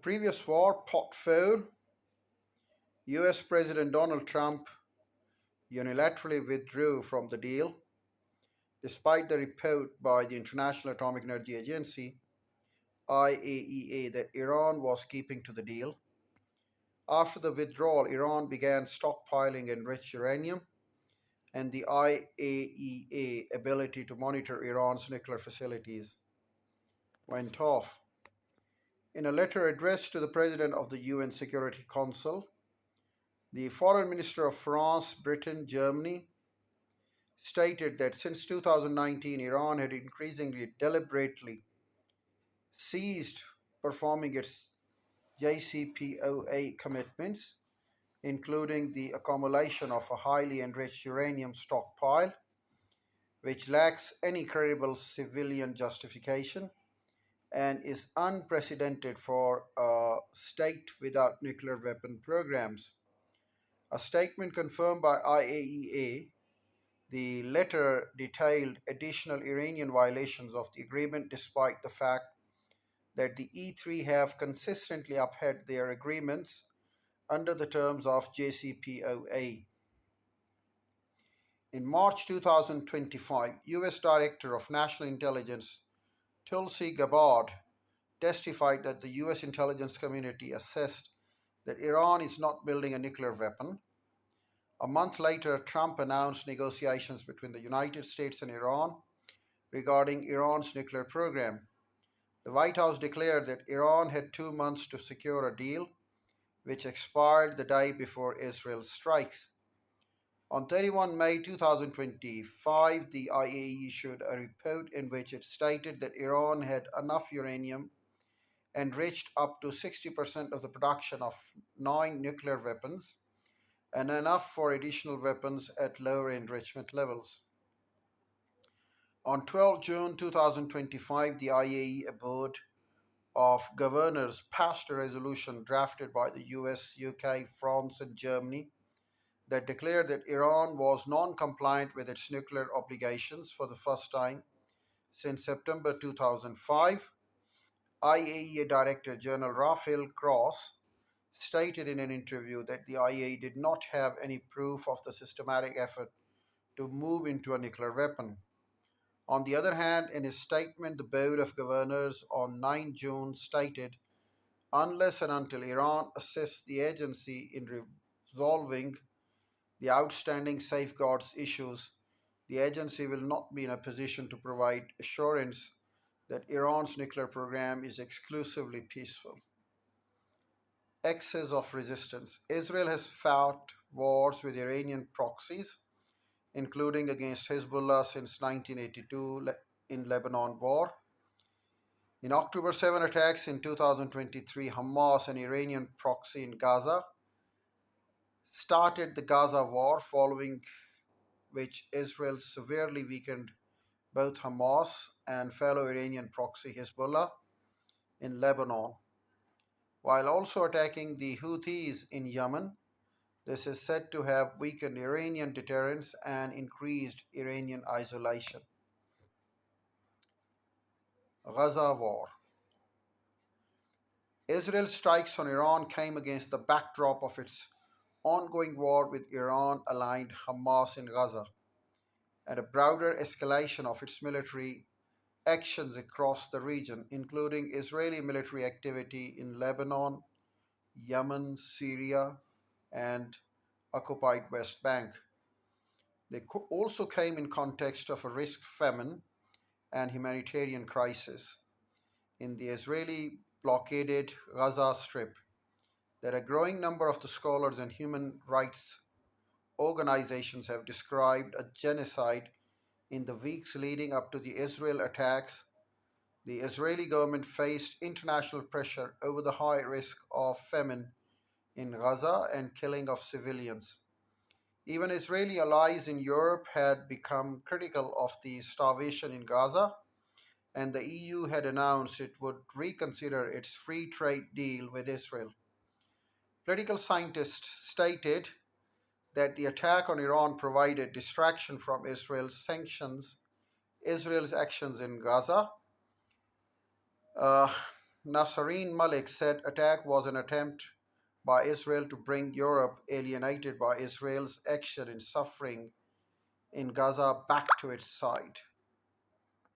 previous war, pot 4, US President Donald Trump unilaterally withdrew from the deal, despite the report by the International Atomic Energy Agency (IAEA) that Iran was keeping to the deal. After the withdrawal, Iran began stockpiling enriched uranium, and the IAEA ability to monitor Iran's nuclear facilities went off. In a letter addressed to the President of the UN Security Council, the Foreign Minister of France, Britain, Germany stated that since 2019, Iran had increasingly deliberately ceased performing its JCPOA commitments, including the accumulation of a highly enriched uranium stockpile, which lacks any credible civilian justification and is unprecedented for a state without nuclear weapon programs. A statement confirmed by IAEA. The letter detailed additional Iranian violations of the agreement despite the fact that the E3 have consistently upheld their agreements under the terms of JCPOA. In March 2025, US Director of National Intelligence Tulsi Gabbard testified that the US intelligence community assessed that Iran is not building a nuclear weapon. A month later, Trump announced negotiations between the United States and Iran regarding Iran's nuclear program. The White House declared that Iran had 2 months to secure a deal, which expired the day before Israel's strikes. On 31 May 2025, the IAEA issued a report in which it stated that Iran had enough uranium enriched up to 60% of the production of 9 nuclear weapons and enough for additional weapons at lower enrichment levels. On 12 June 2025, the IAEA Board of Governors passed a resolution drafted by the US, UK, France, and Germany that declared that Iran was non compliant with its nuclear obligations for the first time since September 2005. IAEA Director General Rafael Gross stated in an interview that the IAEA did not have any proof of the systematic effort to move into a nuclear weapon. On the other hand, in his statement, the Board of Governors on 9 June stated, unless and until Iran assists the agency in resolving the outstanding safeguards issues, the agency will not be in a position to provide assurance that Iran's nuclear program is exclusively peaceful. Excess of resistance. Israel has fought wars with Iranian proxies, including against Hezbollah since 1982 in Lebanon war. In October 7 attacks in 2023, Hamas, an Iranian proxy in Gaza, started the Gaza war, following which Israel severely weakened both Hamas and fellow Iranian proxy Hezbollah in Lebanon, while also attacking the Houthis in Yemen. This is said to have weakened Iranian deterrence and increased Iranian isolation. Gaza war. Israel's strikes on Iran came against the backdrop of its ongoing war with Iran aligned Hamas in Gaza and a broader escalation of its military actions across the region, including Israeli military activity in Lebanon, Yemen, Syria, and occupied West Bank. They also came in context of a risk famine and humanitarian crisis in the Israeli blockaded Gaza Strip that a growing number of the scholars and human rights organizations have described a genocide. In the weeks leading up to the Israel attacks, the Israeli government faced international pressure over the high risk of famine in Gaza and killing of civilians. Even Israeli allies in Europe had become critical of the starvation in Gaza, and the EU had announced it would reconsider its free trade deal with Israel. Political scientists stated that the attack on Iran provided distraction from Israel's actions in Gaza. Uh, Nasserine Malik said attack was an attempt by Israel to bring Europe, alienated by Israel's action in suffering in Gaza, back to its side.